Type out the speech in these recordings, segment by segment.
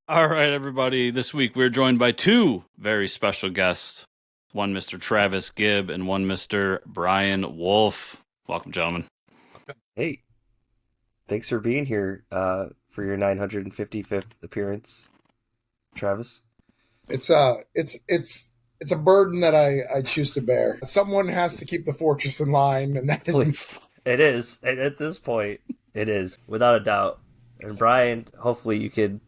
All right, everybody. This week we're joined by two very special guests. One Mr. Travis Gibb and one Mr. Brian Wolf. Welcome, gentlemen. Hey, thanks for being here for your 955th appearance, Travis. It's a burden that I choose to bear. Someone has to keep the fortress in line, and that is It is. At this point, it is, without a doubt. And Brian, hopefully you could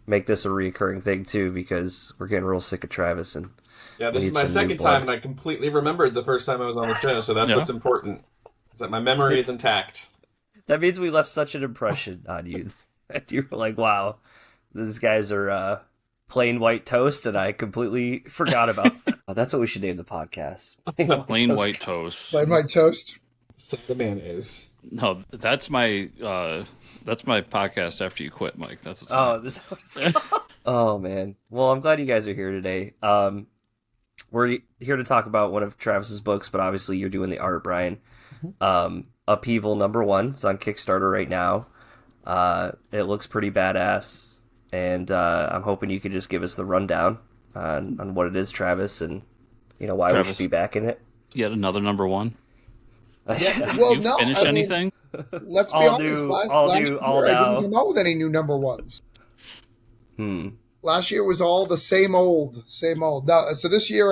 make this a reoccurring thing too, because we're getting real sick of Travis. And yeah, this is my second time, and I completely remembered the first time I was on the show, so that's what's important, is that my memory is intact. That means we left such an impression on you. You were like, wow, these guys are plain white toast, and I completely forgot about that. That's what we should name the podcast. Plain white toast. Plain white toast. The mayonnaise. No, that's my podcast after you quit, Mike. That's what's this is what it's called. Oh man. Well, I'm glad you guys are here today. We're here to talk about one of Travis's books, but obviously you're doing the art, Brian. Upheaval #1. It's on Kickstarter right now. It looks pretty badass, and I'm hoping you could just give us the rundown on what it is, Travis, and why we should be back in it. Yet another #1. Yeah, well, you finished anything? Let's be honest. Last year I didn't come out with any new #1s. Last year was all the same old. Now, so this year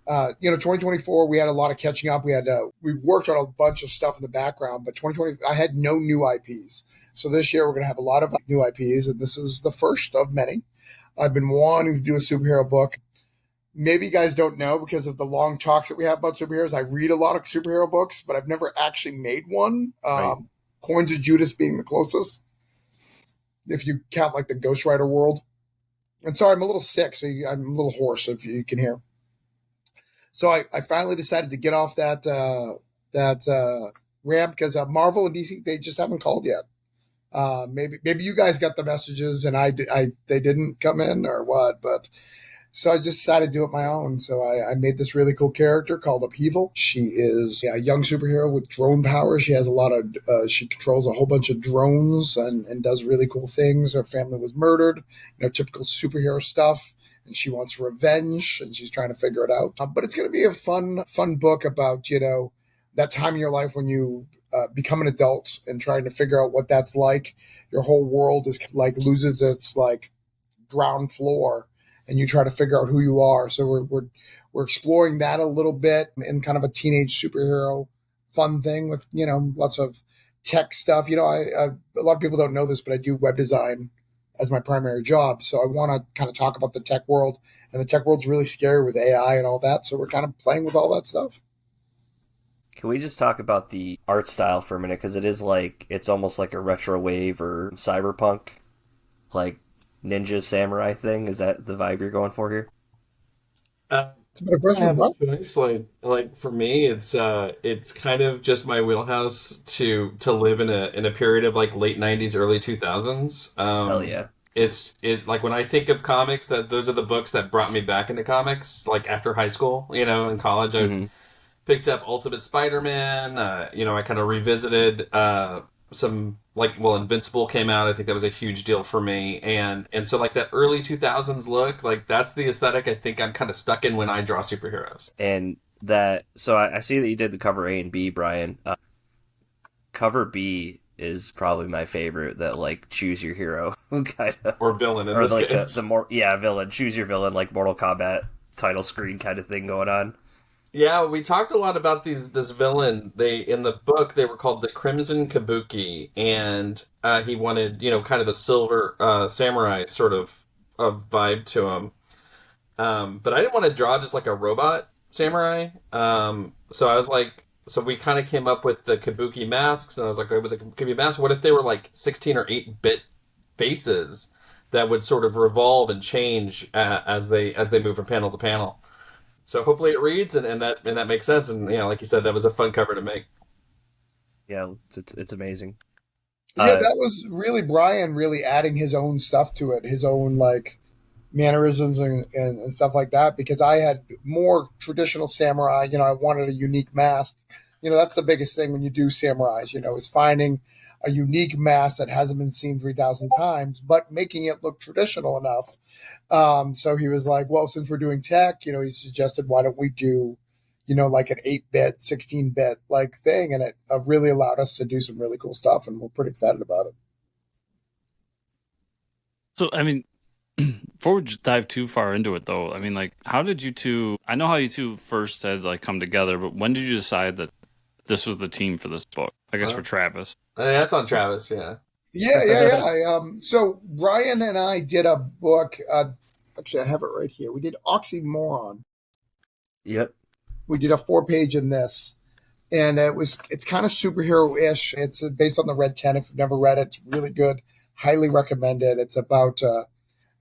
2024 we had a lot of catching up. We worked on a bunch of stuff in the background, but 2020 I had no new IPs. So this year we're going to have a lot of new IPs, and this is the first of many. I've been wanting to do a superhero book. Maybe you guys don't know because of the long talks that we have about superheroes. I read a lot of superhero books, but I've never actually made one. Right. Coins of Judas being the closest, if you count like the Ghost Rider world. And sorry, I'm a little sick, so I'm a little hoarse if you can hear. So I finally decided to get off that ramp because Marvel and DC, they just haven't called yet. Maybe you guys got the messages and they didn't come in or what, but so I just decided to do it my own. So I made this really cool character called Upheaval. She is a young superhero with drone power. She has she controls a whole bunch of drones and does really cool things. Her family was murdered, typical superhero stuff. And she wants revenge, and she's trying to figure it out. But it's going to be a fun book about, that time in your life when you become an adult and trying to figure out what that's like. Your whole world is loses its ground floor, and you try to figure out who you are. So we're exploring that a little bit in kind of a teenage superhero fun thing with, lots of tech stuff. A lot of people don't know this, but I do web design as my primary job. So I want to kind of talk about the tech world, and the tech world's really scary with AI and all that. So we're kind of playing with all that stuff. Can we just talk about the art style for a minute? Because it's almost like a retro wave or cyberpunk, like ninja samurai thing. Is that the vibe you're going for here? It's a better question. Choice. Like for me, it's kind of just my wheelhouse to live in a period of late '90s, early 2000s. Hell yeah! It's when I think of comics, that those are the books that brought me back into comics. After high school, in college, I picked up Ultimate Spider-Man. I kind of revisited some Invincible came out. I think that was a huge deal for me, and so that early 2000s look, that's the aesthetic I think I'm kind of stuck in when I draw superheroes. And so I see that you did the cover A and B, Brian. Cover B is probably my favorite. That choose your hero kind of, or villain in or this case. the more villain, choose your villain, like Mortal Kombat title screen kind of thing going on. Yeah, we talked a lot about this villain. In the book they were called the Crimson Kabuki, and he wanted kind of a silver samurai sort of vibe to him. But I didn't want to draw just like a robot samurai. So I was so we kind of came up with the Kabuki masks, and I was like, with the Kabuki masks, what if they were 16 or 8-bit faces that would sort of revolve and change as they move from panel to panel. So hopefully it reads and that makes sense. And like you said, that was a fun cover to make. Yeah, it's amazing. Yeah, that was really Brian really adding his own stuff to it, his own mannerisms and stuff like that. Because I had more traditional samurai. I wanted a unique mask, That's the biggest thing when you do samurais, is finding a unique mask that hasn't been seen 3,000 times, but making it look traditional enough. So he was like, well, since we're doing tech, he suggested, why don't we do, like an 8-bit, 16-bit like thing. And it really allowed us to do some really cool stuff. And we're pretty excited about it. So, I mean, before we dive too far into it, though, I mean, like, how did you two? I know how you two first had like come together, but when did you decide that this was the team for this book? I guess for Travis. That's on Travis, yeah. Yeah. So Brian and I did a book. Actually, I have it right here. We did Oxymoron. Yep. We did a 4-page in this, and it's kind of superhero-ish. It's based on the Red 10. If you've never read it, it's really good. Highly recommend it. It's about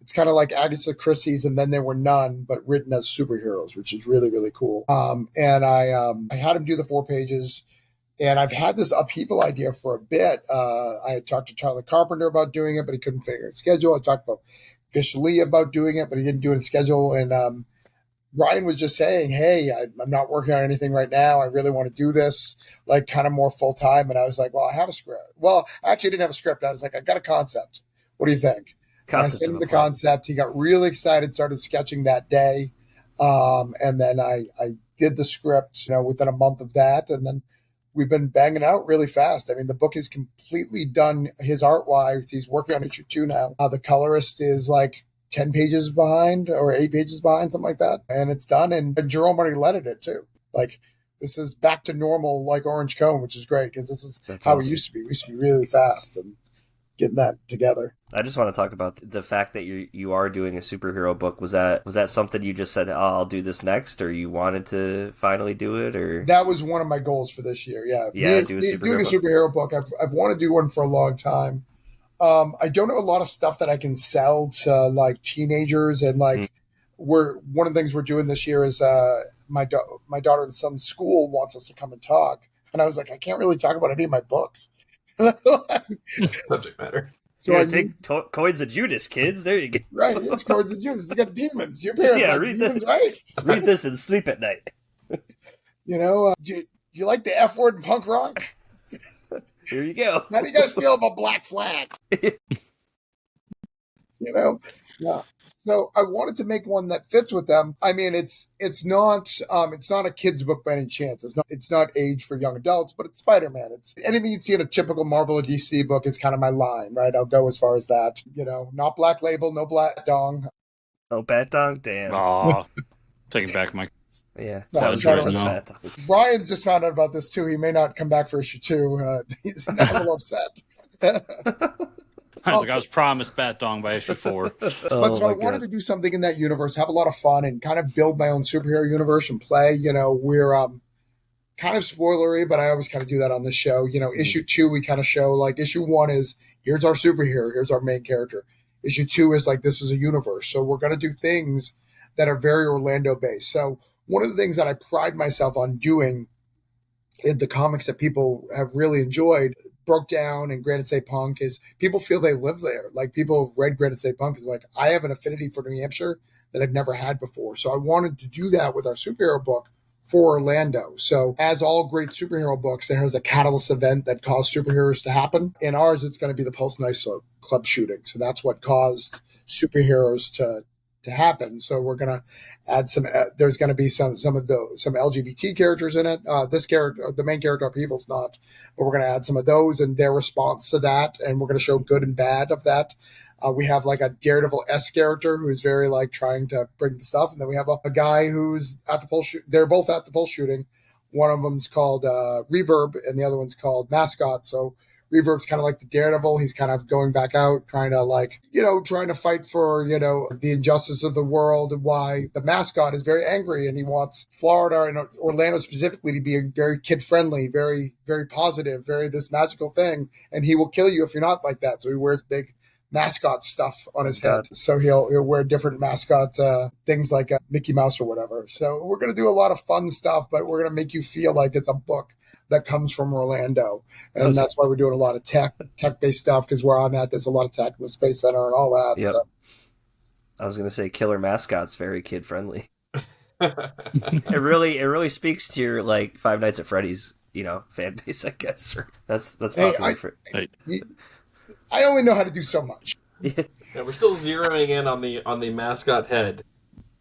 it's kind of like Agatha Christie's And Then There Were None, but written as superheroes, which is really, really cool. And I had him do the 4 pages, and I've had this Upheaval idea for a bit. I had talked to Charlie Carpenter about doing it, but he couldn't figure out a schedule. I talked about Fish Lee about doing it, but he didn't do it in schedule. And Ryan was just saying, hey, I'm not working on anything right now. I really want to do this, like, kind of more full time. And I was like, well, I have a script. Well, I actually didn't have a script. I was like, I got a concept. What do you think? And I sent him the concept. He got really excited, started sketching that day. And then I did the script, within a month of that. And then we've been banging out really fast. I mean, the book is completely done. His art-wise, he's working on issue 2 now. The colorist is like 10 pages behind or 8 pages behind, something like that. And it's done. And Jerome already lettered it too. Like, this is back to normal, like Orange Cone, which is great because this is That's how awesome. We used to be. We used to be really fast and getting that together. I just want to talk about the fact that you are doing a superhero book. Was that something you just said, oh, I'll do this next, or you wanted to finally do it, or? That was one of my goals for this year. Yeah. Doing a superhero book. I've wanted to do one for a long time. I don't have a lot of stuff that I can sell to like teenagers, and like one of the things we're doing this year is my daughter and son's school wants us to come and talk, and I was like, I can't really talk about any of my books. Subject matter. So I take Coins of Judas, kids. There you go. Right, it's Coins of Judas. It's got demons. Your parents read demons, right? Read this and sleep at night. Do you like the F word in punk rock? Here you go. How do you guys feel about Black Flag? Yeah. So I wanted to make one that fits with them. I mean, it's not a kid's book by any chance. It's not age for young adults, but it's Spider-Man. It's anything you'd see in a typical Marvel or DC book is kind of my line, right? I'll go as far as that. Not Black Label, no Black Dong. Oh, Bat Dong, damn. Aw, taking back my. Yeah, that was great. No. Brian just found out about this too. He may not come back for issue 2. He's a little upset. I was promised Bat Dong by issue 4. But so I wanted to do something in that universe, have a lot of fun, and kind of build my own superhero universe and play. We're kind of spoilery, but I always kind of do that on this show. Issue 2, we kind of show, like, issue 1 is, here's our superhero, here's our main character. Issue 2 is like, this is a universe. So we're going to do things that are very Orlando based. So one of the things that I pride myself on doing in the comics that people have really enjoyed, broke down in Granite State Punk, is people feel they live there. Like, people have read Granite State Punk is like, I have an affinity for New Hampshire that I've never had before. So I wanted to do that with our superhero book for Orlando. So as all great superhero books, there is a catalyst event that caused superheroes to happen. In ours, it's going to be the Pulse Nightclub Club shooting. So that's what caused superheroes to happen. So we're going to add some, there's going to be some LGBT characters in it. This character, the main character, Upheaval's not, but we're going to add some of those and their response to that. And we're going to show good and bad of that. We have like a Daredevil-esque character who's very like trying to bring the stuff. And then we have a guy who's at the pulse they're both at the pulse shooting. One of them's called Reverb and the other one's called Mascot. So Reverb's kind of like the Daredevil. He's kind of going back out, trying to fight for, the injustice of the world, and why the Mascot is very angry and he wants Florida and Orlando specifically to be very kid-friendly, very, very positive, very this magical thing. And he will kill you if you're not like that. So he wears big mascot stuff on his head. So he'll wear different mascot things like a Mickey Mouse or whatever. So we're going to do a lot of fun stuff, but we're going to make you feel like it's a book that comes from Orlando. And that's why we're doing a lot of tech-based stuff, because where I'm at, there's a lot of tech in the Space Center and all that. Yep. So. I was going to say Killer Mascot's very kid-friendly. It really speaks to your, like, Five Nights at Freddy's fan base, I guess. Or that's Hey, popular for. I only know how to do so much. Yeah, we're still zeroing in on the mascot head.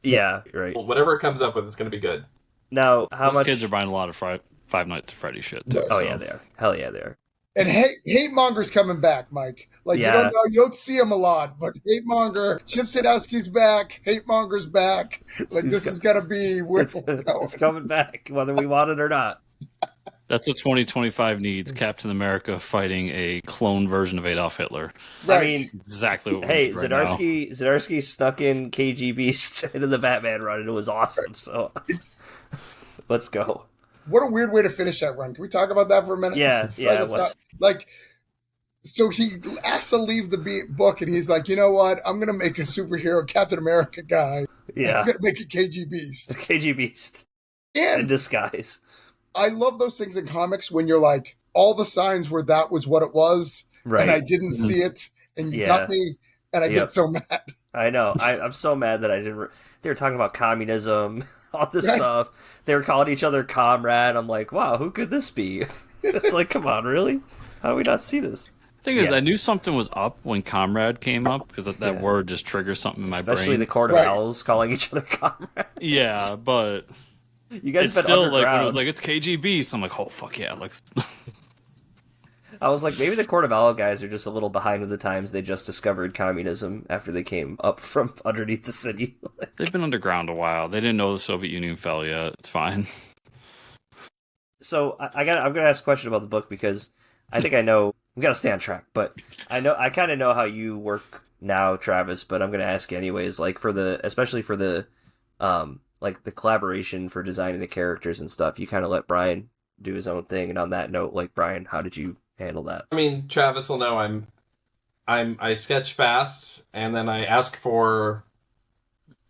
Yeah, right. Whatever it comes up with, it's going to be good. Now, how Those much? kids are buying a lot of Five Nights at Freddy shit too. Oh so. yeah, they are. Hell yeah, they are. And Hate Monger's coming back, Mike. Like Yeah. you don't see him a lot, but Hate Monger, Chip Zdarsky's back, Hate Monger's back. Like this is gonna be where It's coming back, whether we want it or not. That's what 2025 needs. Captain America fighting a clone version of Adolf Hitler. Right. I mean, Exactly what we hey, need right now. Zdarsky snuck in KG Beast into the Batman run, and it was awesome. So let's go. What a weird way to finish that run. Can we talk about that for a minute? Yeah, yeah. It was. So he has to leave the book, and he's like, you know what? I'm gonna make a superhero Captain America guy. Yeah, I'm gonna make a KG Beast. KG Beast in And disguise. I love those things in comics when you're like, all the signs were that was what it was, Right. and I didn't see it, and you got me, and I get so mad. I know. I'm so mad that I didn't. They were talking about communism, all this stuff. They were calling each other comrade. I'm like, wow, who could this be? It's like, come on, really? How do we not see this? Thing is, I knew something was up when comrade came up because that word just triggers something in my brain. Especially the Court of Owls calling each other comrade. Yeah, but you guys it's been still like when underground. it was like it's KGB. So I'm like, oh fuck yeah, let's. I was like, maybe the Court of Owl guys are just a little behind with the times. They just discovered communism after they came up from underneath the city. They've been underground a while. They didn't know the Soviet Union fell yet. It's fine. So I'm gonna ask a question about the book because I think I know. We gotta stay on track, but I kind of know how you work now, Travis. But I'm gonna ask you anyways. Like especially for the like the collaboration for designing the characters and stuff. You kind of let Brian do his own thing. And on that note, like Brian, how did you handle that? I mean, Travis will know I sketch fast, and then I ask for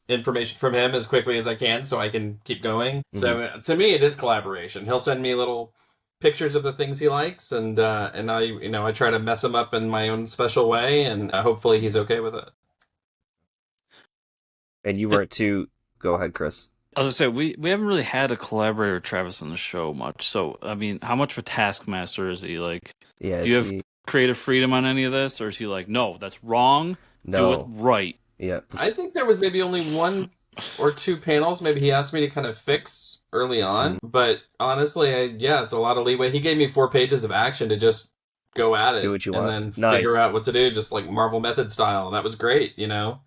information from him as quickly as I can so I can keep going. Mm-hmm. So to me, it is collaboration. He'll send me little pictures of the things he likes, and I try to mess him up in my own special way, and hopefully he's okay with it. And you weren't too. Go ahead, Chris. I was gonna say we haven't really had a collaborator with Travis on the show much. So I mean, how much of a taskmaster is he? Like, yeah, do you have creative freedom on any of this, or is he like, no, that's wrong. No. Do it right. Yeah, I think there was maybe only one or two panels maybe he asked me to kind of fix early on, but honestly, it's a lot of leeway. He gave me 4 pages of action to just go at it, do what you and want, then figure out what to do, just like Marvel method style. That was great, And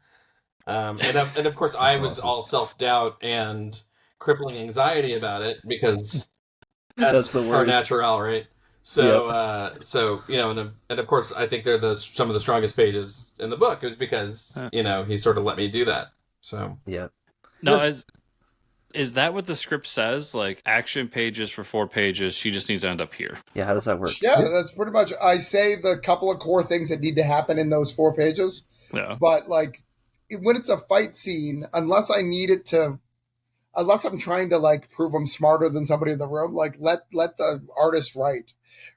of course, I was awesome. All self-doubt and crippling anxiety about it because that's the word natural, right? So, and of course, I think they're some of the strongest pages in the book. It was because he sort of let me do that. So yeah. No, is that what the script says? Like action pages for 4 pages, she just needs to end up here. Yeah, how does that work? Yeah, that's pretty much. I say the couple of core things that need to happen in those 4 pages. Yeah, but like when it's a fight scene, unless I'm trying to like prove I'm smarter than somebody in the room, like let the artist write.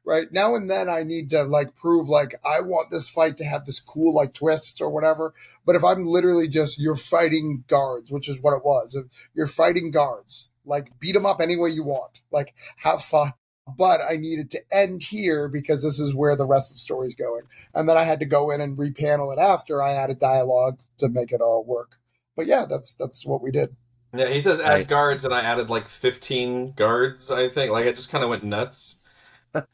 Right now and then I need to like prove like I want this fight to have this cool like twist or whatever. But if I'm literally just you're fighting guards, which is what it was, you're fighting guards, like beat them up any way you want, like have fun. But I needed to end here because this is where the rest of the story is going. And then I had to go in and repanel it after I added dialogue to make it all work. But yeah, that's what we did. Yeah, he says add guards, and I added like 15 guards, I think. Like I just kind of went nuts. But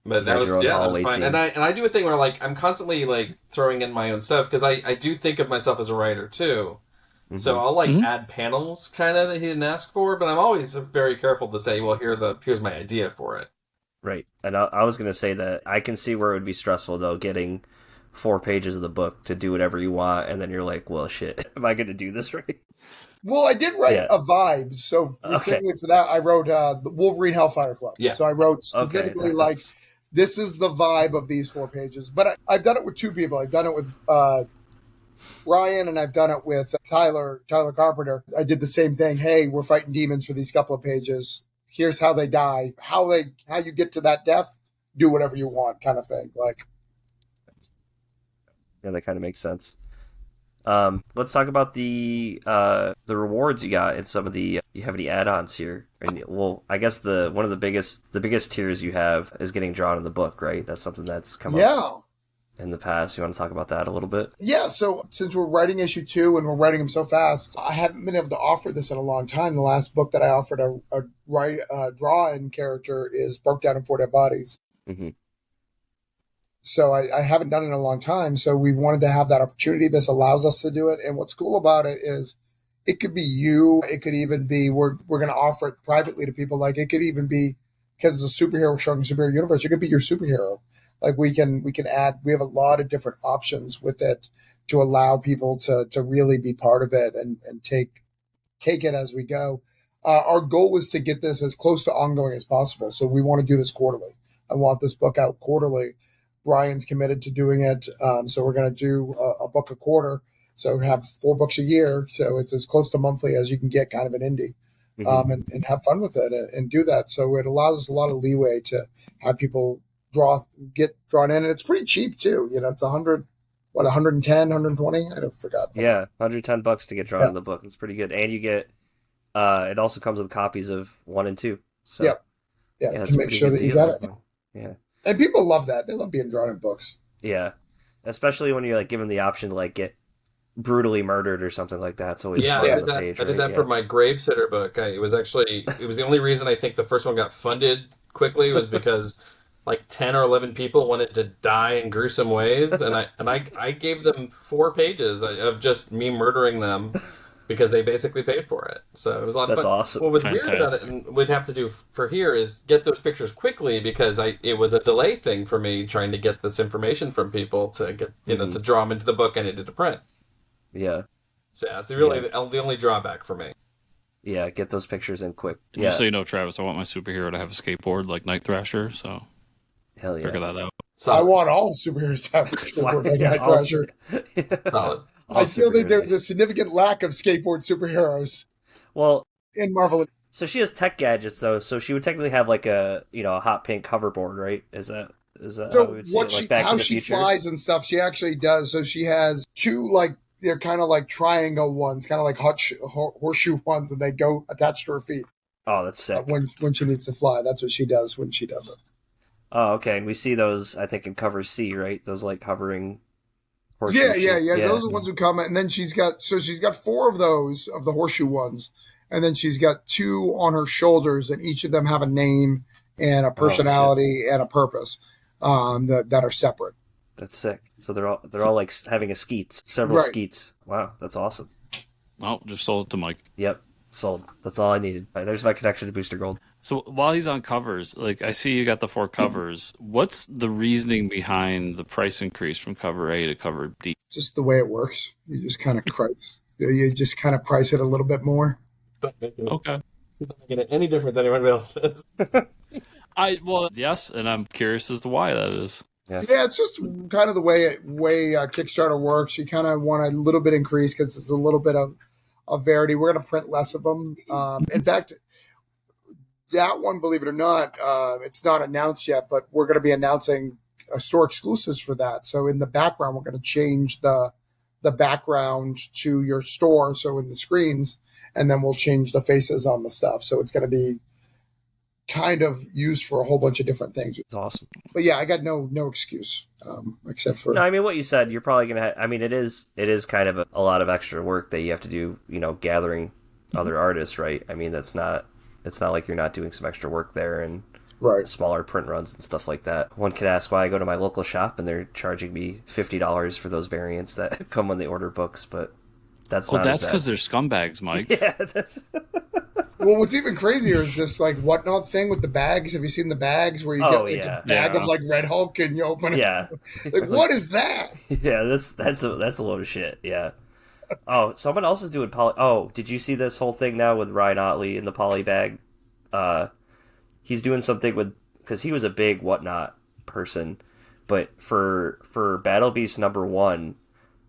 that was fine. And I do a thing where like I'm constantly like throwing in my own stuff because I do think of myself as a writer too. Mm-hmm. So I'll like add panels kind of that he didn't ask for, but I'm always very careful to say, well, here's my idea for it. Right. And I was going to say that I can see where it would be stressful though, getting 4 pages of the book to do whatever you want, and then you're like, well, shit, am I going to do this right? Well, I did write a vibe, so particularly for that, I wrote the Wolverine Hellfire Club. Yeah. So I wrote specifically like, this is the vibe of these 4 pages. But I've done it with 2 people. I've done it with Ryan, and I've done it with Tyler Carpenter. I did the same thing. Hey, we're fighting demons for these couple of pages. Here's how they die. How you get to that death, do whatever you want kind of thing. Like, yeah, that kind of makes sense. Let's talk about the rewards you got and some of the you have any add-ons here. And well, I guess one of the biggest tiers you have is getting drawn in the book, right? That's something that's come up Yeah. in the past. You want to talk about that a little bit? Yeah, so since we're writing issue 2 and we're writing them so fast, I haven't been able to offer this in a long time. The last book that I offered a draw-in character is Broke Down in Four Dead Bodies. Mm-hmm. So I haven't done it in a long time. So we wanted to have that opportunity. This allows us to do it. And what's cool about it is it could be you. It could even be, we're going to offer it privately to people. Like it could even be, because it's a superhero showing a superhero universe, it could be your superhero. Like we can add, we have a lot of different options with it to allow people to really be part of it and take it as we go. Our goal is to get this as close to ongoing as possible. So we want to do this quarterly. I want this book out quarterly. Brian's committed to doing it. So we're going to do a book a quarter. So we have 4 books a year. So it's as close to monthly as you can get, kind of an indie, and have fun with it and do that. So it allows us a lot of leeway to have people get drawn in. And it's pretty cheap too. You know, it's 110, 120. I don't forgot. Yeah, $110 to get drawn in the book. It's pretty good. And you get, it also comes with copies of 1 and 2. So yeah, to make sure that you got it. Yeah. And people love that. They love being drawn in books. Yeah. Especially when you're like given the option to like get brutally murdered or something like that. It's always fun on the page. I did that for my Gravesitter book. It was the only reason I think the first one got funded quickly was because like 10 or 11 people wanted to die in gruesome ways, and I gave them 4 pages of just me murdering them because they basically paid for it. So it was a lot of That's fun. awesome. What was weird about it, and we'd have to do for here, is get those pictures quickly because it was a delay thing for me trying to get this information from people to get to draw them into the book and into the print. Yeah. So yeah, it's really the only drawback for me. Yeah, get those pictures in quick. And just so you know, Travis, I want my superhero to have a skateboard like Night Thrasher, so hell yeah. figure that out. I want all superheroes to have a skateboard like Night Thrasher. Solid. I feel that there's a significant lack of skateboard superheroes. Well, in Marvel. So she has tech gadgets though, so she would technically have like a a hot pink hoverboard, right? Is that so how we would see what it? Like she Back how to the she Future? flies and stuff? She actually does. So she has 2 like they're kind of like triangle ones, kind of like horseshoe ones, and they go attached to her feet. Oh, that's sick. When she needs to fly, that's what she does when she does it. Oh, okay. And we see those, I think, in cover C, right? Those like hovering horseshoe. Yeah. Those are the ones who come. And then she's got 4 of those of the horseshoe ones, and then she's got 2 on her shoulders, and each of them have a name and a personality and a purpose that are separate. That's sick. So they're all like having several skeets. Wow, that's awesome. Oh, just sold it to Mike. Yep, sold. That's all I needed. All right, there's my connection to Booster Gold. So while he's on covers, like I see you got the 4 covers. What's the reasoning behind the price increase from cover A to cover D? Just the way it works. You just kind of price. You just kind of price it a little bit more. Okay. Not making it any different than anybody else says. Yes, and I'm curious as to why that is. Yeah, it's just kind of the way Kickstarter works. You kind of want a little bit increase because it's a little bit of variety. We're going to print less of them. In fact, that one, believe it or not, it's not announced yet, but we're going to be announcing store exclusives for that. So in the background, we're going to change the background to your store, so in the screens, and then we'll change the faces on the stuff. So it's going to be kind of used for a whole bunch of different things. It's awesome. But yeah, I got no excuse except for. No, I mean what you said. You're probably gonna. I mean, it is kind of a lot of extra work that you have to do. Gathering other artists, right? I mean, it's not like you're not doing some extra work there and smaller print runs and stuff like that. One could ask why I go to my local shop and they're charging me $50 for those variants that come when they order books, but that's not. That's because they're scumbags, Mike. Yeah. Well, what's even crazier is this like whatnot thing with the bags. Have you seen the bags where you get a bag of like Red Hulk and you open it? Yeah. Like what is that? Yeah, that's a load of shit. Yeah. Oh, someone else is doing poly. Oh, did you see this whole thing now with Ryan Otley in the poly bag? He's doing something because he was a big whatnot person, but for Battle Beast #1,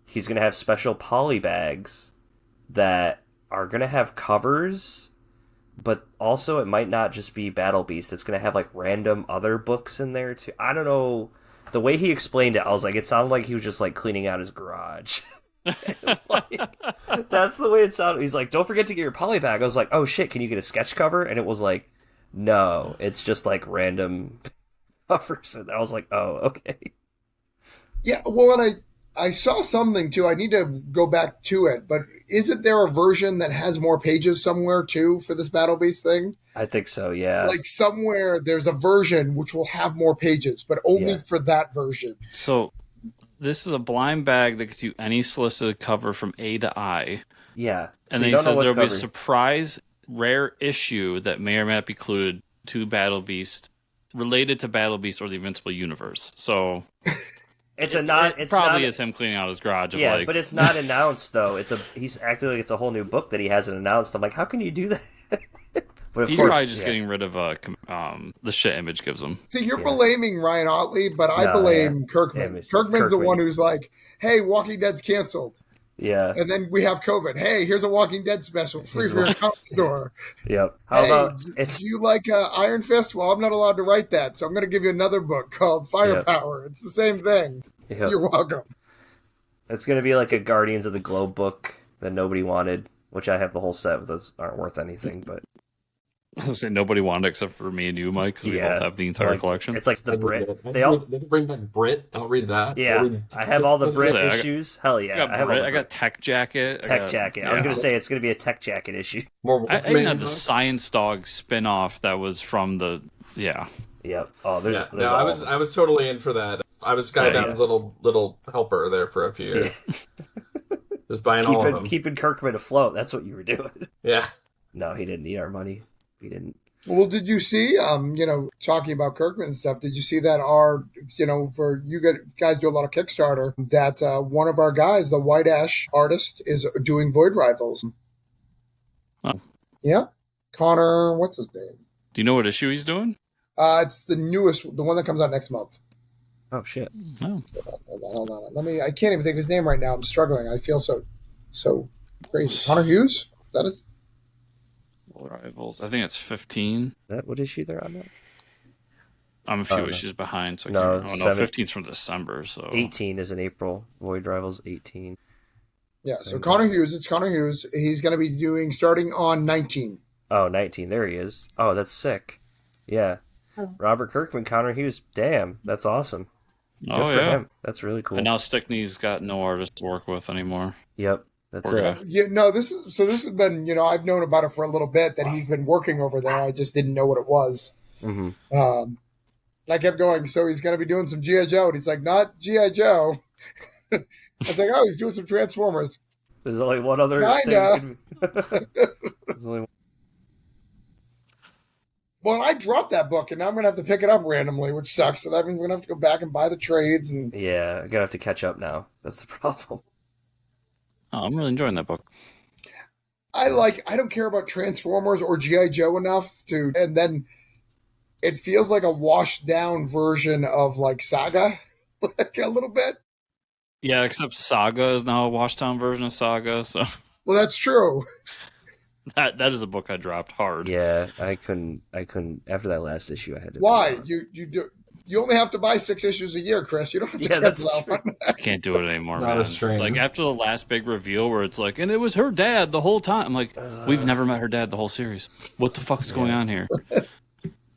he's gonna have special poly bags that are gonna have covers. But also, it might not just be Battle Beast. It's going to have, like, random other books in there, too. I don't know. The way he explained it, I was like, it sounded like he was just, like, cleaning out his garage. Like, that's the way it sounded. He's like, don't forget to get your polybag. I was like, oh shit, can you get a sketch cover? And it was like, no, it's just like random covers. And I was like, oh, okay. Yeah, well, and I saw something too. I need to go back to it, but isn't there a version that has more pages somewhere too for this Battle Beast thing? I think so, yeah. Like somewhere there's a version which will have more pages, but only Yeah. for that version. So this is a blind bag that gets you any solicited cover from A to I. Yeah. And So then you he don't know says what there'll be a cover- surprise rare issue that may or may not be included to Battle Beast, related to Battle Beast or the Invincible Universe. So It's it probably is him cleaning out his garage. Of Yeah, like, but it's not announced though. He's acting like it's a whole new book that he hasn't announced. I'm like, how can you do that? But of he's course, probably just getting rid of the shit Image gives him. See, you're blaming Ryan Otley, but I No, blame Kirkman. Image. Kirkman's the Kirkman. one who's like, hey, Walking Dead's canceled. Yeah. And then we have COVID. Hey, here's a Walking Dead special, free for your comic store. Yep. How Hey, about do it's you like Iron Fist? Well, I'm not allowed to write that, so I'm going to give you another book called Firepower. It's the same thing. yep. You're welcome. It's gonna be like a Guardians of the Globe book that nobody wanted, which I have the whole set. Those aren't worth anything, but I was saying nobody wanted except for me and you, Mike, because we both have the entire like, collection. It's like the They Brit. can bring back Brit. I'll read that. Yeah, I have all the Brit I got- issues. Hell yeah, I have all the I got Tech Jacket. Tech Jacket. I was yeah. gonna say it's gonna be a Tech Jacket issue. More I even had the books. Science Dog spin-off that was from the Yep. Oh, there's. Yeah, there's no, all I was totally in for that. I was Skybound's little helper there for a few years, just buying all of them. keeping Kirkman afloat. That's what you were doing. Yeah, No, he didn't need our money. He didn't. Well, did you see, talking about Kirkman and stuff, did you see that for you guys do a lot of Kickstarter, that one of our guys, the White Ash artist, is doing Void Rivals? Oh. Yeah. Connor, what's his name? Do you know what issue he's doing? It's the newest, the one that comes out next month. Oh shit. Oh. Hold on. I can't even think of his name right now. I'm struggling. I feel so crazy. Connor Hughes? Is that his? Rivals. I think it's 15. That what issue they're on? That? I'm a few no. issues behind, so I No, can't. Oh no, 7. 15's from December. So 18 is in April. Void Rivals 18. Yeah, so Connor Hughes. It's Connor Hughes. He's going to be doing starting on 19. Oh, 19. There he is. Oh, that's sick. Yeah. Robert Kirkman, Connor Hughes. Damn, that's awesome. Good oh for yeah. him. That's really cool. And now Stickney's got no artist to work with anymore. Yep. That's Poor it. guy. Yeah, no, this has been, I've known about it for a little bit, that he's been working over there. I just didn't know what it was. Mm-hmm. And I kept going, so he's going to be doing some G.I. Joe. And he's like, not G.I. Joe. I was like, oh, he's doing some Transformers. There's only one other Kinda. thing. There's only one. Well, I dropped that book, and now I'm going to have to pick it up randomly, which sucks. So that means we're going to have to go back and buy the trades. And Yeah, I'm gonna have to catch up now. That's the problem. Oh, I'm really enjoying that book. I don't care about Transformers or G.I. Joe enough and then it feels like a washed down version of like Saga, like a little bit. Yeah, except Saga is now a washdown version of Saga, so Well, that's true. that is a book I dropped hard. Yeah, I couldn't. After that last issue, I had to. Why? You only have to buy 6 issues a year, Chris. You don't have to Yeah, cancel that's that one. I can't do it anymore, Not man. a strain. Like after the last big reveal where it's like, and it was her dad the whole time. I'm like, we've never met her dad the whole series. What the fuck is going on here?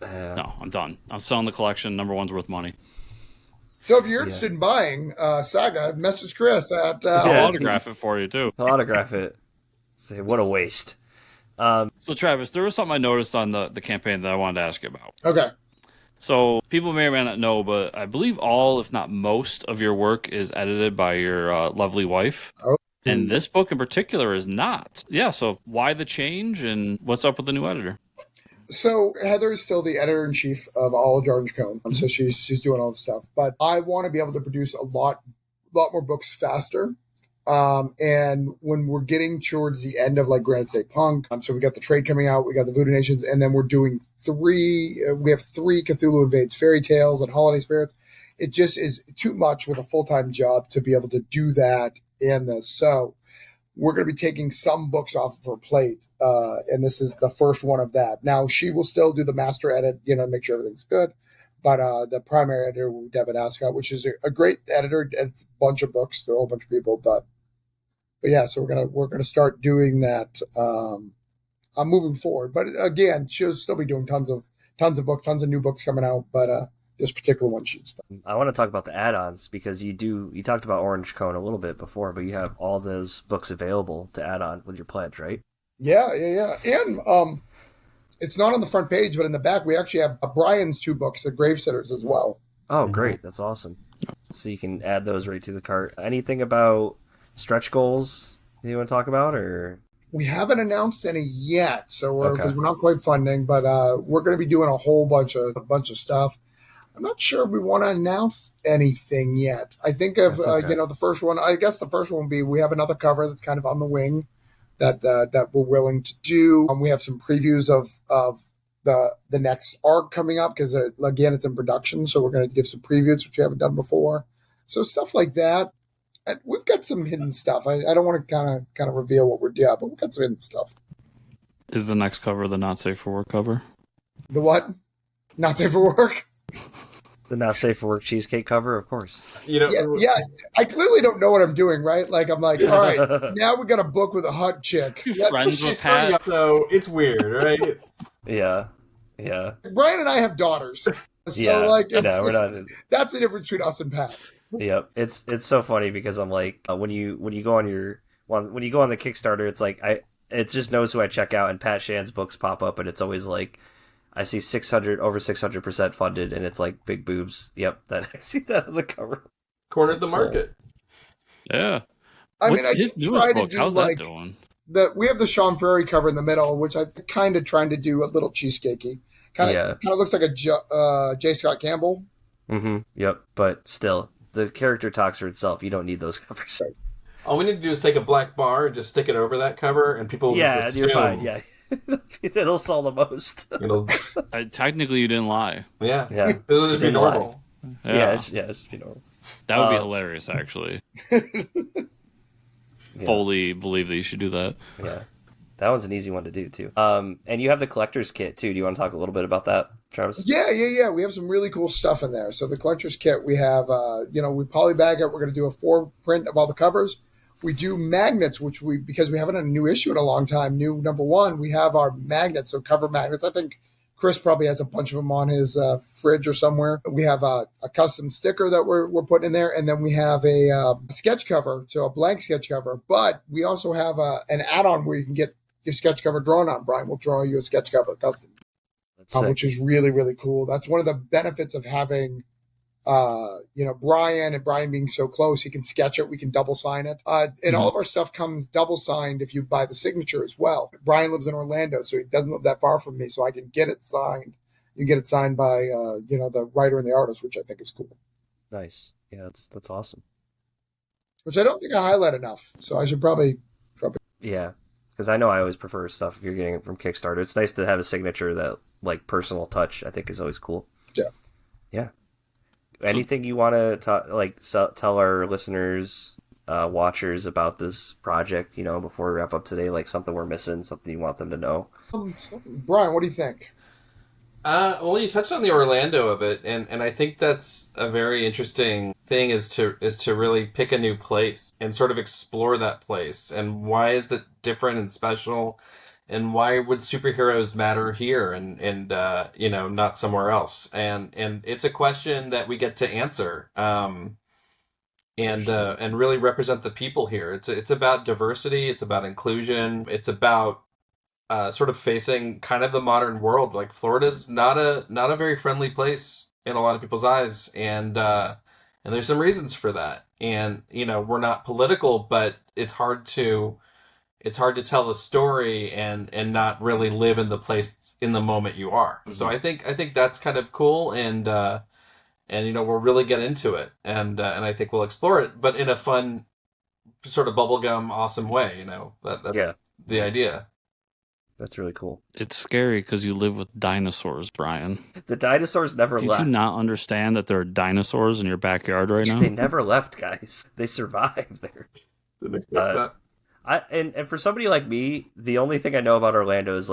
No, I'm done. I'm selling the collection. Number one's worth money. So if you're interested in buying Saga, message Chris at I'll Yeah. autograph it for you too. I'll autograph it. Say what a waste. So Travis, there was something I noticed on the campaign that I wanted to ask you about. Okay. So people may or may not know, but I believe all, if not most, of your work is edited by your lovely wife. Oh. And this book in particular is not. Yeah, so why the change and what's up with the new editor? So Heather is still the editor-in-chief of all of Orange Cone, so she's doing all the stuff. But I want to be able to produce a lot more books faster. And when we're getting towards the end of like Granite State Punk, so we got the trade coming out, we got the Voodoo Nations, and then we're doing we have 3 Cthulhu Invades Fairy Tales and Holiday Spirits. It just is too much with a full-time job to be able to do that and this. So we're going to be taking some books off of her plate, and this is the first one of that. Now, she will still do the master edit, make sure everything's good. But the primary editor, Devin Ascott, which is a great editor, it's a bunch of books. There are a whole bunch of people, but yeah, so we're gonna start doing that. I'm moving forward, but again, she'll still be doing tons of books, tons of new books coming out. But this particular one shoots. I want to talk about the add-ons because you talked about Orange Cone a little bit before, but you have all those books available to add on with your pledge, right? Yeah. And it's not on the front page, but in the back we actually have Brian's 2 books, The Gravesitters, as well. Oh, great. That's awesome. So you can add those right to the cart. Anything about stretch goals that you want to talk about, or? We haven't announced any yet, so we're Okay. not quite funding, but we're going to be doing a whole bunch of stuff. I'm not sure we want to announce anything yet. I think of That's okay. the first one. I guess the first one will be we have another cover that's kind of on the wing that we're willing to do. We have some previews of the next arc coming up because again it's in production, so we're going to give some previews which we haven't done before. So stuff like that. And we've got some hidden stuff. I don't want to kind of reveal what we're doing, but we've got some hidden stuff. Is the next cover the Not Safe for Work cover? The what? Not safe for work? The Not Safe for Work cheesecake cover, of course. You know, Yeah. I clearly don't know what I'm doing, right? Like I'm like, all right, now we got a book with a hot chick. You friends with she's so young, Pat? though. It's weird, right? Yeah. Brian and I have daughters, so Yeah. like, it's No, we're just- not. that's the difference between us and Pat. Yep, it's so funny because I'm like when you go on when you go on the Kickstarter, it's like it just knows who I check out, and Pat Shan's books pop up, and it's always like I see 600% funded, and it's like big boobs. Yep, that I see that on the cover. Cornered the market. Yeah. I What's mean, I his did newest try to book? do How's like that doing? we have the Sean Ferry cover in the middle, which I kind of trying to do a little cheesecakey. Kind of looks like a J. Scott Campbell. Mm-hmm. Yep, but still, the character talks for itself. You don't need those covers. All we need to do is take a black bar and just stick it over that cover, and people will Yeah, assume, you're fine. Yeah, it'll sell the most. It'll, Technically, you didn't lie. yeah. Yeah. It'll just be Didn't normal. Yeah. It's just be normal. That would be hilarious, actually. Yeah. Fully believe that you should do that. Yeah, that one's an easy one to do too. And you have the collector's kit too. Do you want to talk a little bit about that, Travis? Yeah. We have some really cool stuff in there. So the collector's kit, we have, we polybag it. We're going to do a 4 print of all the covers. We do magnets, because we haven't had a new issue in a long time. New number 1, we have our magnets, so cover magnets. I think Chris probably has a bunch of them on his fridge or somewhere. We have a custom sticker that we're putting in there, and then we have a sketch cover, so a blank sketch cover. But we also have an add-on where you can get your sketch cover drawn on. Brian will draw you a sketch cover custom, which is really, really cool. That's one of the benefits of having, Brian and Brian being so close. He can sketch it. We can double sign it. And all of our stuff comes double signed if you buy the signature as well. Brian lives in Orlando, so he doesn't live that far from me, so I can get it signed. You can get it signed by, the writer and the artist, which I think is cool. Nice. Yeah, that's awesome. Which I don't think I highlight enough, so I should probably. Yeah, because I know I always prefer stuff if you're getting it from Kickstarter. It's nice to have a signature that, like, personal touch, I think is always cool. Yeah. Yeah. Anything you want to tell our listeners, watchers about this project, before we wrap up today, like something we're missing, something you want them to know? Brian, what do you think? Well, you touched on the Orlando of it, and I think that's a very interesting thing is to really pick a new place and sort of explore that place, and why is it different and special, and why would superheroes matter here and not somewhere else, and it's a question that we get to answer, and really represent the people here. It's about diversity, it's about inclusion, it's about sort of facing kind of the modern world. Like, Florida's not a very friendly place in a lot of people's eyes, and there's some reasons for that. And we're not political, but it's hard to tell the story and not really live in the place in the moment you are. Mm-hmm. So I think that's kind of cool, and we'll really get into it, and I think we'll explore it, but in a fun sort of bubblegum awesome way. That's the idea. That's really cool. It's scary because you live with dinosaurs, Brian. The dinosaurs never left. Do you not understand that there are dinosaurs in your backyard right now? They never left, guys. They survived there. Didn't expect that. And for somebody like me, the only thing I know about Orlando is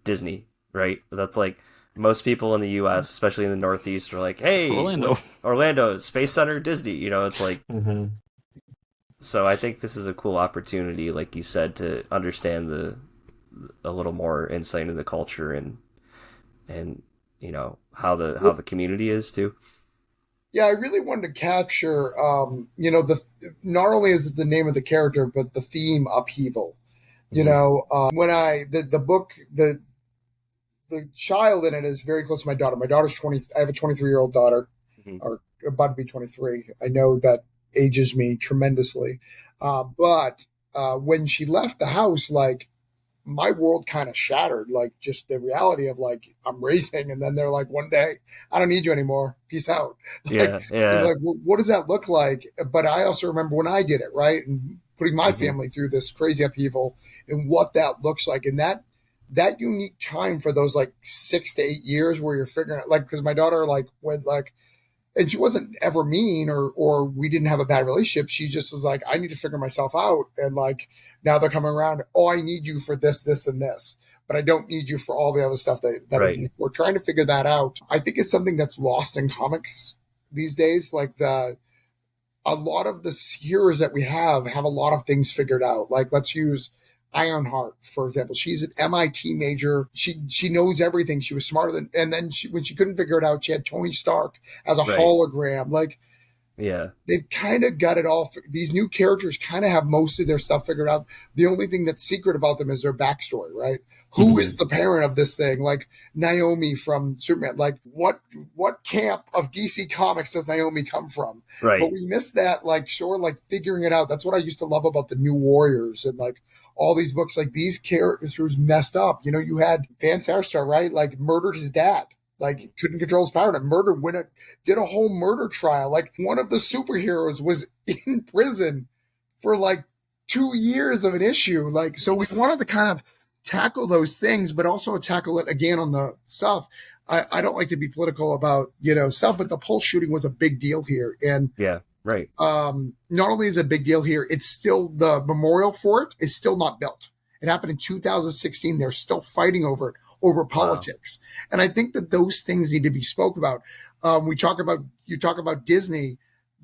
Disney, right? That's like most people in the U.S., especially in the Northeast, are like, "Hey, Orlando, Space Center, Disney." It's like, So I think this is a cool opportunity, like you said, to understand a little more insight into the culture and how the community is too. Yeah, I really wanted to capture, the not only is it the name of the character, but the theme upheaval. Hmm. When the book the child in it is very close to my daughter. My daughter's 20. I have a 23-year-old daughter, Hmm. or about to be 23. I know that ages me tremendously, but when she left the house, like my world kind of shattered, like just the reality of like I'm racing, and then they're like, one day I don't need you anymore, peace out. Like, Yeah, yeah. like what does that look like? But I also remember when I did it, right, and putting my Hmm. family through this crazy upheaval and what that looks like, and that unique time for those like 6 to 8 years where you're figuring out, like, because my daughter like went like, and she wasn't ever mean or we didn't have a bad relationship. She just was like, I need to figure myself out. And like now they're coming around, oh, I need you for this and this, but I don't need you for all the other stuff that Right. we're trying to figure that out. I think it's something that's lost in comics these days. Like a lot of the heroes that we have a lot of things figured out. Like let's use Ironheart, for example. She's an MIT major. She knows everything. She was smarter than, and then when she couldn't figure it out, she had Tony Stark as a Right. hologram. Like Yeah. they've kind of got it all. These new characters kind of have most of their stuff figured out. The only thing that's secret about them is their backstory, right? Who Hmm. is the parent of this thing? Like Naomi from Superman. Like what camp of DC Comics does Naomi come from? But Right. we miss that, like sure, like figuring it out. That's what I used to love about the New Warriors and like all these books. Like these characters messed up. You had Van Sarstar, right? Like murdered his dad. Like couldn't control his power and murdered when it did a whole murder trial. Like one of the superheroes was in prison for like 2 years of an issue. Like, so we wanted to kind of tackle those things, but also tackle it again on the stuff. I don't like to be political about, stuff, but the Pulse shooting was a big deal here. And Yeah. Right. not only is it a big deal here, it's still the memorial for it is still not built. It happened in 2016. They're still fighting over it, over Wow. politics. And I think that those things need to be spoke about. You talk about Disney.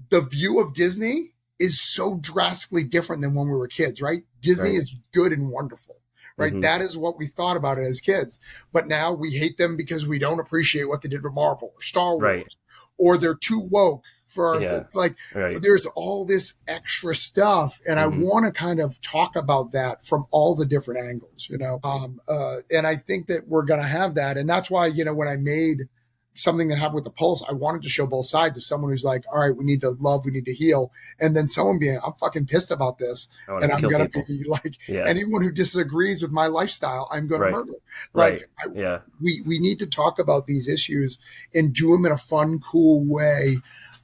The view of Disney is so drastically different than when we were kids, right? Disney Right. is good and wonderful, right? Hmm. That is what we thought about it as kids. But now we hate them because we don't appreciate what they did with Marvel or Star Right. Wars, or they're too woke for us. Yeah. Like Right. there's all this extra stuff, and I Hmm. want to kind of talk about that from all the different angles. And I think that we're going to have that, and that's why when I made something that happened with the Pulse, I wanted to show both sides of someone who's like, all right, we need to love, we need to heal, and then someone being, I'm fucking pissed about this, I want and to I'm kill gonna people. be like, Yeah. anyone who disagrees with my lifestyle, I'm gonna Right. murder. Right. Like Yeah. we need to talk about these issues and do them in a fun, cool way.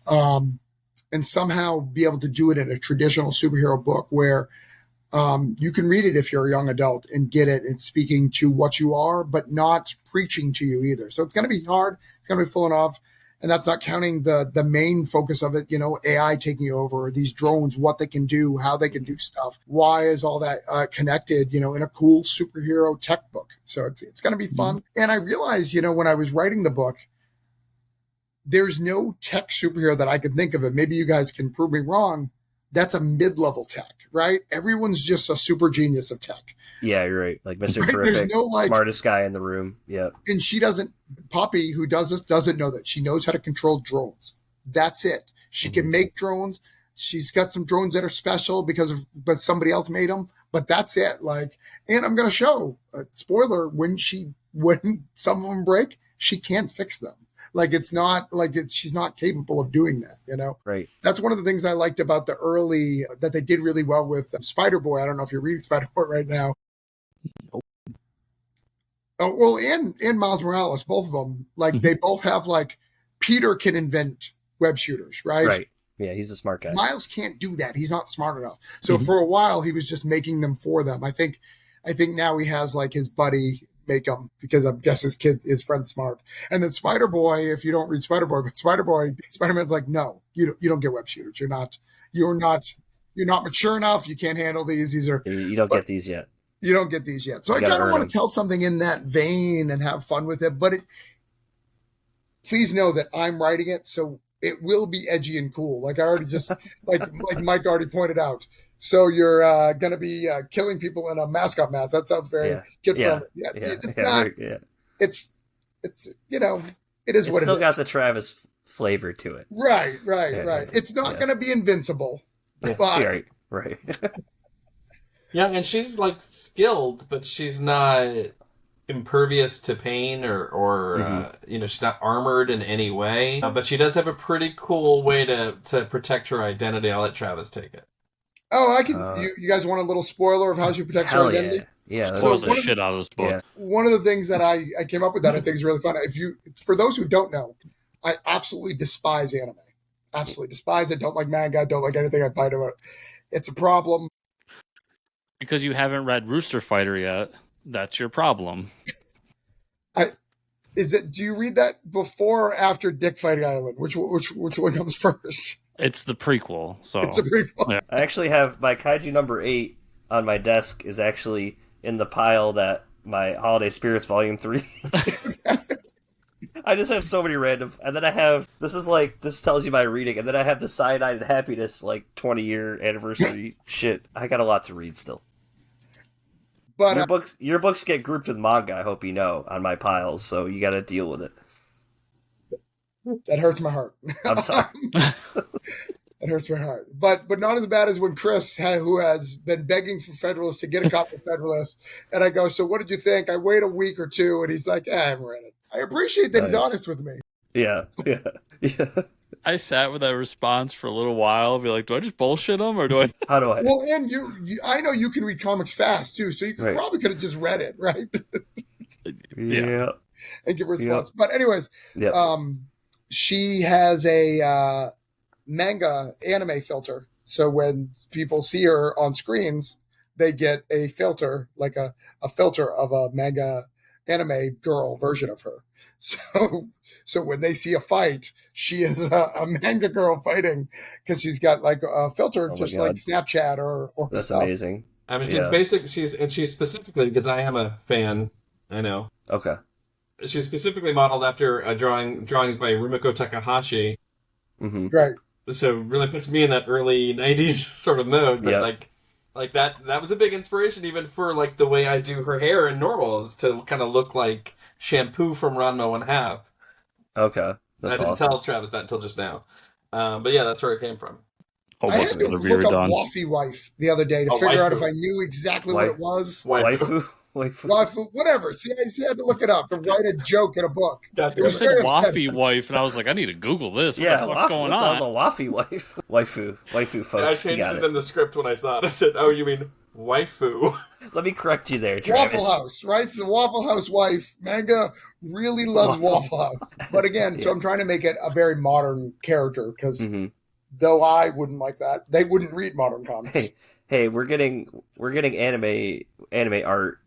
And somehow be able to do it in a traditional superhero book where you can read it if you're a young adult and get it. It's speaking to what you are, but not preaching to you either. So it's going to be hard. It's going to be full enough. And that's not counting the main focus of it, AI taking over, these drones, what they can do, how they can do stuff. Why is all that connected, in a cool superhero tech book? So it's going to be fun. And I realized, when I was writing the book, there's no tech superhero that I could think of, and maybe you guys can prove me wrong, that's a mid-level tech, right? Everyone's just a super genius of tech. Yeah, you're right. Like Mr. Right? There's Terrific, no like, smartest guy in the room. Yeah. and she doesn't, Poppy, who does this, doesn't know that. She knows how to control drones. That's it. She can make drones. She's got some drones that are special but somebody else made them, but that's it. Like, and I'm going to show spoiler, when some of them break, she can't fix them. Like it's not like she's not capable of doing that. Right. That's one of the things I liked about the early that they did really well with Spider Boy. I don't know if you're reading Spider Boy right now. Oh well, and Miles Morales, both of them. Like they both have like Peter can invent web shooters, right? Right. Yeah, he's a smart guy. Miles can't do that. He's not smart enough. So for a while, he was just making them for them. I think now he has like his buddy make them because I guess his friend's smart. And then Spider Boy, if you don't read Spider Boy, but Spider Man's like, no, you don't get web shooters. You're not mature enough. You can't handle these. These are You don't get these yet. You don't get these yet. So I gotta kind of earn want them. to tell something in that vein and have fun with it. But please know that I'm writing it. So it will be edgy and cool. Like I already just like Mike already pointed out. So you're going to be killing people in a mascot mask. That sounds very kid friendly. Yeah, it's not. It's you know, it is what it is. Still got the Travis flavor to it. Right. It's not going to be invincible, but right. Yeah, and she's like skilled, but she's not impervious to pain or you know, she's not armored in any way. But she does have a pretty cool way to protect her identity. I'll let Travis take it. Oh, I can. You guys want a little spoiler of how she protects her identity? Yeah, spoils the shit out of this book. Yeah. One of the things that I came up with that I think is really fun. For those who don't know, I absolutely despise anime. Absolutely despise it. Don't like manga. Don't like anything I find about it. It's a problem. Because you haven't read Rooster Fighter yet. That's your problem. Do you read that before or after Dick Fighting Island? Which one comes first? It's the prequel. So it's a prequel. Yeah. I actually have my Kaiju number 8 on my desk is actually in the pile that my Holiday Spirits Volume 3. I just have so many random, and then I have this tells you my reading, and then I have the Cyanide and Happiness 20-year anniversary shit. I got a lot to read still. But your books get grouped with manga. I hope you know on my piles, so you got to deal with it. That hurts my heart. I'm sorry. It hurts my heart. But not as bad as when Chris, who has been begging for Federalist to get a copy of Federalist, and I go, so what did you think? I wait a week or two, and he's like, I haven't read it. I appreciate that he's honest with me. Yeah. I sat with that response for a little while. Be like, do I just bullshit him or do I? How do I? Well, and I know you can read comics fast too, so you probably could have just read it, right? Yeah. And give a response. But anyways, yep. She has a manga anime filter. So when people see her on screens, they get a filter, like a filter of a manga anime girl version of her. So when they see a fight, she is a manga girl fighting because she's got like a filter, just like Snapchat or that's stuff. amazing. I mean, she's specifically, because I am a fan. I know. Okay. She's specifically modeled after drawings by Rumiko Takahashi. Mm-hmm. Right. So really puts me in that early '90s sort of mode. But like that was a big inspiration even for like the way I do her hair in normal, is to kind of look like Shampoo from Ranma 1/2. Okay. That's I didn't awesome. tell Travis that until just now. But yeah, that's where it came from. I had to look up Waffy Wife the other day to figure out if I knew exactly what it was. Waifu? Waifu, whatever. See, I had to look it up to write a joke in a book. You said Waffy Wife, and I was like, I need to Google this. What the fuck's going on? The Waffy Wife. Waifu, folks. Yeah, I changed it in the script when I saw it. I said, oh, you mean waifu? Let me correct you there, Travis. Waffle House, right? It's the Waffle House wife. Manga really loves Waffle House. But again, so I'm trying to make it a very modern character because though I wouldn't like that, they wouldn't read modern comics. Hey, we're getting anime art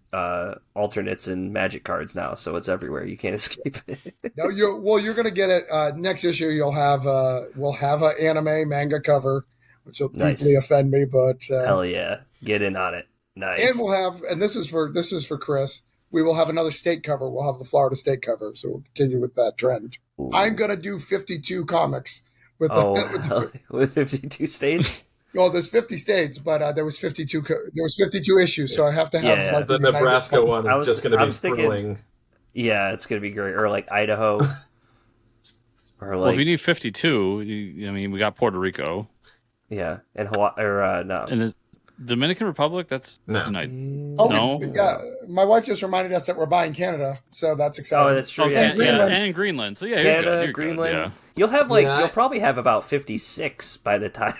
alternates and magic cards now, so it's everywhere. You can't escape it. No, you're gonna get it next issue. We'll have an anime manga cover, which will deeply offend me, but hell yeah, get in on it. Nice. And we'll have, and this is for Chris. We will have another state cover. We'll have the Florida state cover, so we'll continue with that trend. Ooh. I'm gonna do 52 comics with 52 states. Well, there's 50 states, but there was 52 issues, so I have to have like the Nebraska one is just going to be thrilling. Yeah, it's going to be great. Or like Idaho. Or like, well, if you need 52, we got Puerto Rico. Yeah, and Hawaii or no. And is Dominican Republic? That's tonight. No. Yeah, my wife just reminded us that we're buying Canada, so that's exciting. Oh, that's true. And Greenland. So yeah, Canada, you're Greenland. Good, yeah. You'll have you'll probably have about 56 by the time.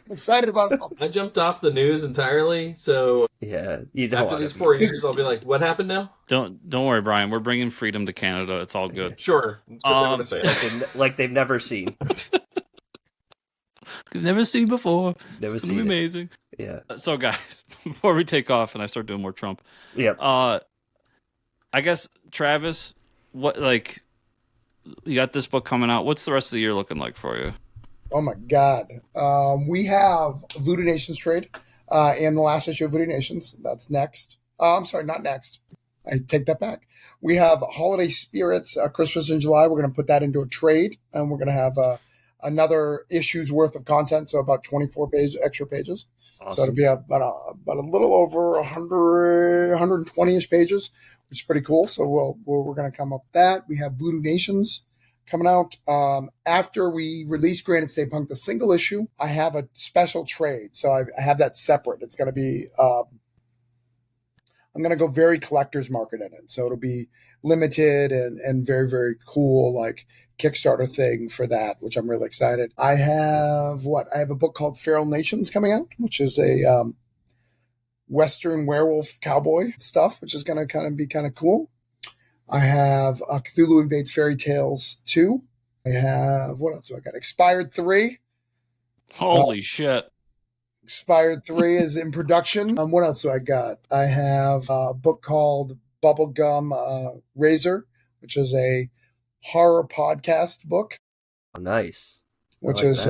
Excited about it. I jumped off the news entirely, so yeah. After these 4 years, I'll be like, "What happened now?" Don't worry, Brian. We're bringing freedom to Canada. It's all good. Sure. Say like they've never seen. Never seen before. Never it's seen. Be amazing. Yeah. So, guys, before we take off and I start doing more Trump, I guess Travis, what you got this book coming out? What's the rest of the year looking like for you? Oh my God. We have Voodoo Nations trade and the last issue of Voodoo Nations. That's next. I'm sorry, not next. I take that back. We have Holiday Spirits, Christmas in July. We're going to put that into a trade, and we're going to have another issue's worth of content, so about 24 extra pages. Awesome. So it'll be about a little over 100, 120-ish pages, which is pretty cool. So we're going to come up with that. We have Voodoo Nations coming out. After we release Granite State Punk, the single issue, I have a special trade. So I have that separate. It's going to be, I'm going to go very collector's market in it. So it'll be limited and very, very cool, like Kickstarter thing for that, which I'm really excited. I have a book called Feral Nations coming out, which is a Western werewolf cowboy stuff, which is going to kind of be kind of cool. I have Cthulhu Invades Fairy Tales 2. I have, what else do I got? Expired 3. Holy shit. Expired 3 is in production. What else do I got? I have a book called Bubblegum Razor, which is a horror podcast book. Oh, nice. Which is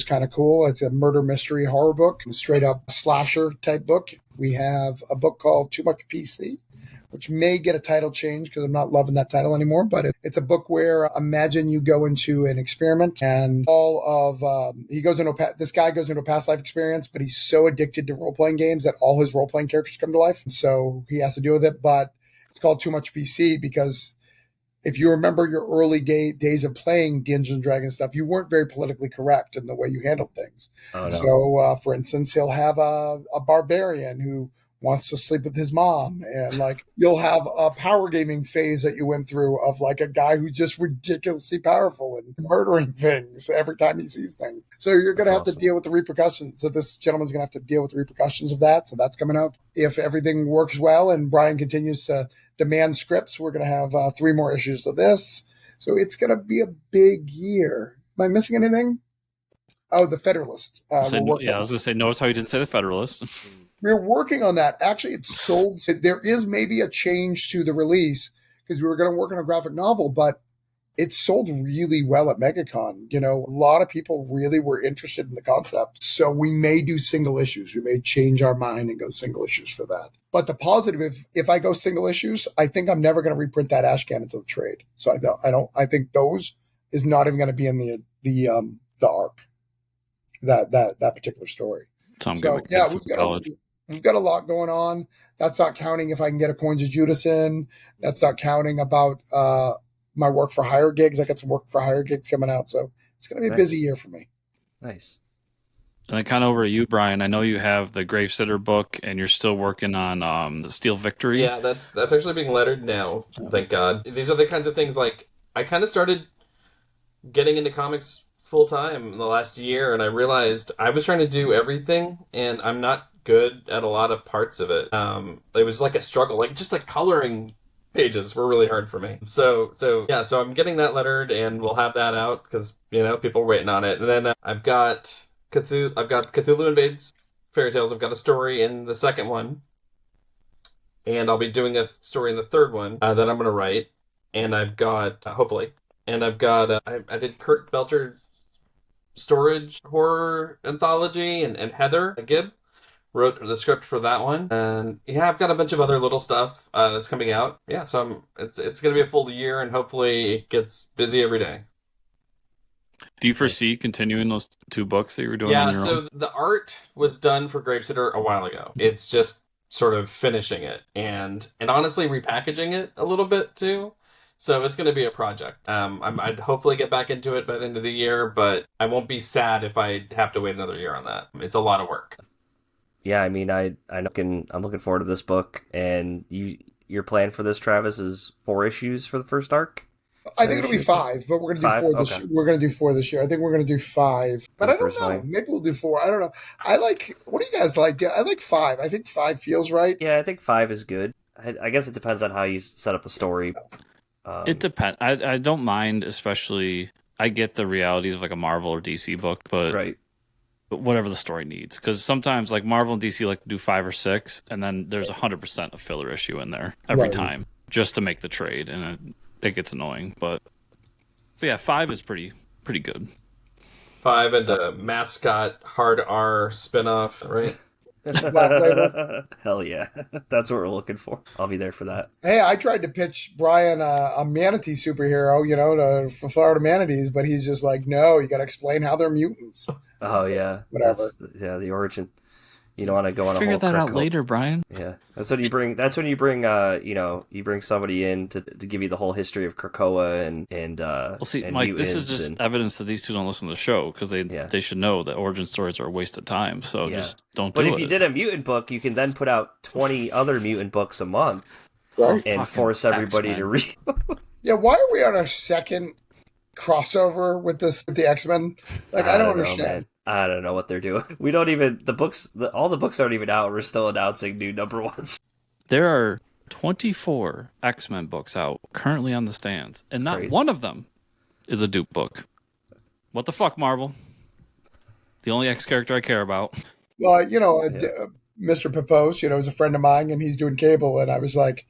kind of cool. It's a murder mystery horror book, straight up slasher type book. We have a book called Too Much PC, which may get a title change because I'm not loving that title anymore. But it's a book where imagine you go into an experiment and this guy goes into a past life experience, but he's so addicted to role playing games that all his role playing characters come to life. So he has to deal with it. But it's called Too Much PC because if you remember your early days of playing Dungeons and Dragons stuff, you weren't very politically correct in the way you handled things. Oh, no. So, for instance, he'll have a barbarian who wants to sleep with his mom, and like you'll have a power gaming phase that you went through of like a guy who's just ridiculously powerful and murdering things every time he sees things. So you're going to have to deal with the repercussions. So this gentleman's going to have to deal with the repercussions of that. So that's coming out. If everything works well and Brian continues to demand scripts, we're going to have 3 more issues of this. So it's going to be a big year. Am I missing anything? Oh, the Federalist. I was going to say, notice how you didn't say the Federalist. We're working on that. Actually, it's sold. There is maybe a change to the release because we were going to work on a graphic novel, but it sold really well at MegaCon. You know, a lot of people really were interested in the concept. So we may do single issues. We may change our mind and go single issues for that. But the positive, if I go single issues, I think I'm never going to reprint that Ash Can into the trade. So I think those is not even going to be in the arc, that particular story. We've got a lot going on. That's not counting if I can get a Coins of Judas in. That's not counting about my work for hire gigs. I got some work for hire gigs coming out. So it's going to be a busy year for me. Nice. And then kind of over to you, Brian. I know you have the Gravesitter book and you're still working on the Steel Victory. Yeah, that's actually being lettered now. Thank God. These are the kinds of things like I kind of started getting into comics full time in the last year, and I realized I was trying to do everything, and I'm not good at a lot of parts of it. It was like a struggle, like just like coloring pages were really hard for me. So I'm getting that lettered, and we'll have that out because people are waiting on it. And then I've got Cthulhu Invades Fairy Tales. I've got a story in the second one, and I'll be doing a story in the third one that I'm going to write. And I've got hopefully, and I've got I did Kurt Belcher's Storage horror anthology, and Heather Gibb wrote the script for that one. And yeah, I've got a bunch of other little stuff that's coming out. Yeah, so it's going to be a full year, and hopefully it gets busy every day. Do you foresee continuing those 2 books that you were doing on your own? Yeah, so the art was done for Gravesitter a while ago. It's just sort of finishing it and honestly repackaging it a little bit too. So it's going to be a project. I'd hopefully get back into it by the end of the year, but I won't be sad if I have to wait another year on that. It's a lot of work. Yeah, I mean, I'm looking forward to this book. And your plan for this, Travis, is 4 issues for the first arc? I think it'll be 5, but we're going to do 4 this year. We're going to do 4 this year. I think we're going to do 5, but I don't know. Maybe we'll do 4. I don't know. What do you guys like? I like 5. I think 5 feels right. Yeah, I think 5 is good. I guess it depends on how you set up the story. It depends. I don't mind, especially I get the realities of like a Marvel or DC book, but right. Whatever the story needs, because sometimes like Marvel and DC like to do 5 or 6, and then there's 100% a filler issue in there every time just to make the trade, and it gets annoying. But yeah, 5 is pretty good. 5 and a mascot hard R spinoff, right? Black Label. Hell yeah. That's what we're looking for. I'll be there for that. Hey, I tried to pitch Brian a manatee superhero, for Florida manatees, but he's just like, no, you got to explain how they're mutants. Oh, So, yeah. whatever. The origin. You don't want to go on a Figure whole that out Kirk later, Brian. Yeah, that's when you bring. That's when you bring. You bring somebody in to give you the whole history of Krakoa and. Well, see, and Mike, this is mutants just and, evidence that these two don't listen to the show because they should know that origin stories are a waste of time. So just don't do it. But if you did a mutant book, you can then put out 20 other mutant books a month Right? and force everybody to read. Yeah, why are we on our second crossover with the X-Men? Like, I don't understand. Man. I don't know what they're doing. We don't even all the books aren't even out. We're still announcing new number ones. There are 24 X-Men books out currently on the stands, and not crazy. one of them is a dupe book. What the fuck, Marvel? The only X character I care about. Well, Mr. Papos, is a friend of mine, and he's doing cable, and I was like,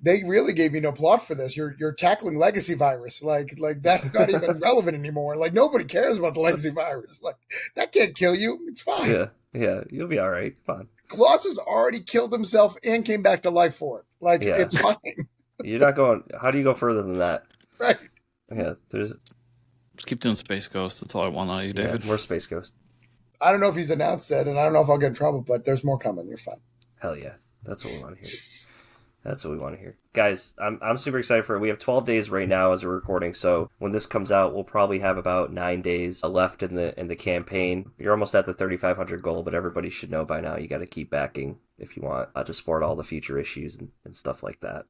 they really gave you no plot for this. You're tackling legacy virus. Like that's not even relevant anymore. Like nobody cares about the legacy virus. Like that can't kill you. It's fine. Yeah, you'll be all right. Fine. Colossus already killed himself and came back to life for it. Like it's fine. You're not going. How do you go further than that? Right. Yeah, Just keep doing Space Ghost. That's all I want out of you, David. More Space Ghost. I don't know if he's announced it, and I don't know if I'll get in trouble, but there's more coming. You're fine. Hell yeah, that's what we want to hear. That's what we want to hear. Guys, I'm super excited for it. We have 12 days right now as we're recording, so when this comes out, we'll probably have about 9 days left in the campaign. You're almost at the 3,500 goal, but everybody should know by now you got to keep backing if you want to support all the future issues and stuff like that.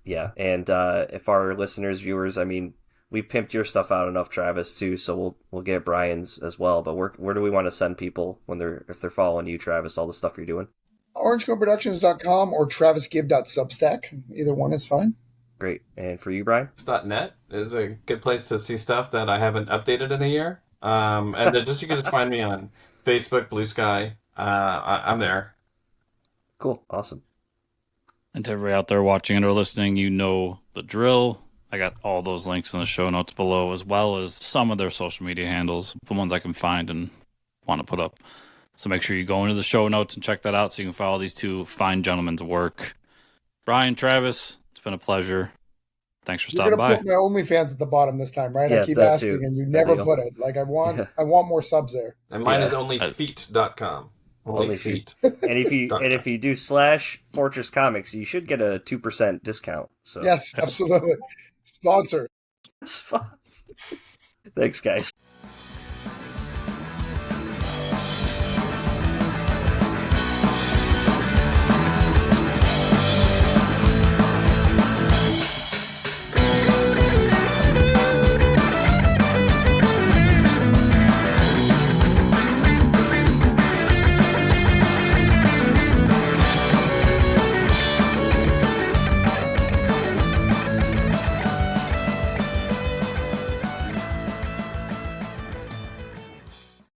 Yeah, and if our listeners, viewers, I mean, we've pimped your stuff out enough, Travis, too, so we'll get Brian's as well. But where do we want to send people if they're following you, Travis, all the stuff you're doing? OrangeConeProductions.com or TravisGibb.substack. Either one is fine. Great. And for you, Brian? .net is a good place to see stuff that I haven't updated in a year. And then you can just find me on Facebook, Blue Sky. I'm there. Cool. Awesome. And to everybody out there watching and or listening, you know the drill. I got all those links in the show notes below, as well as some of their social media handles, the ones I can find and want to put up. So make sure you go into the show notes and check that out so you can follow these two fine gentlemen's work. Brian, Travis, it's been a pleasure. Thanks for stopping by. You're going to put my OnlyFans at the bottom this time, right? Yes, I keep that asking, too. and you never put it. Like I want more subs there. And mine is onlyfeet.com. Only feet. And if you do /Fortress Comics, you should get a 2% discount. So Yes, absolutely. Sponsor. Thanks, guys.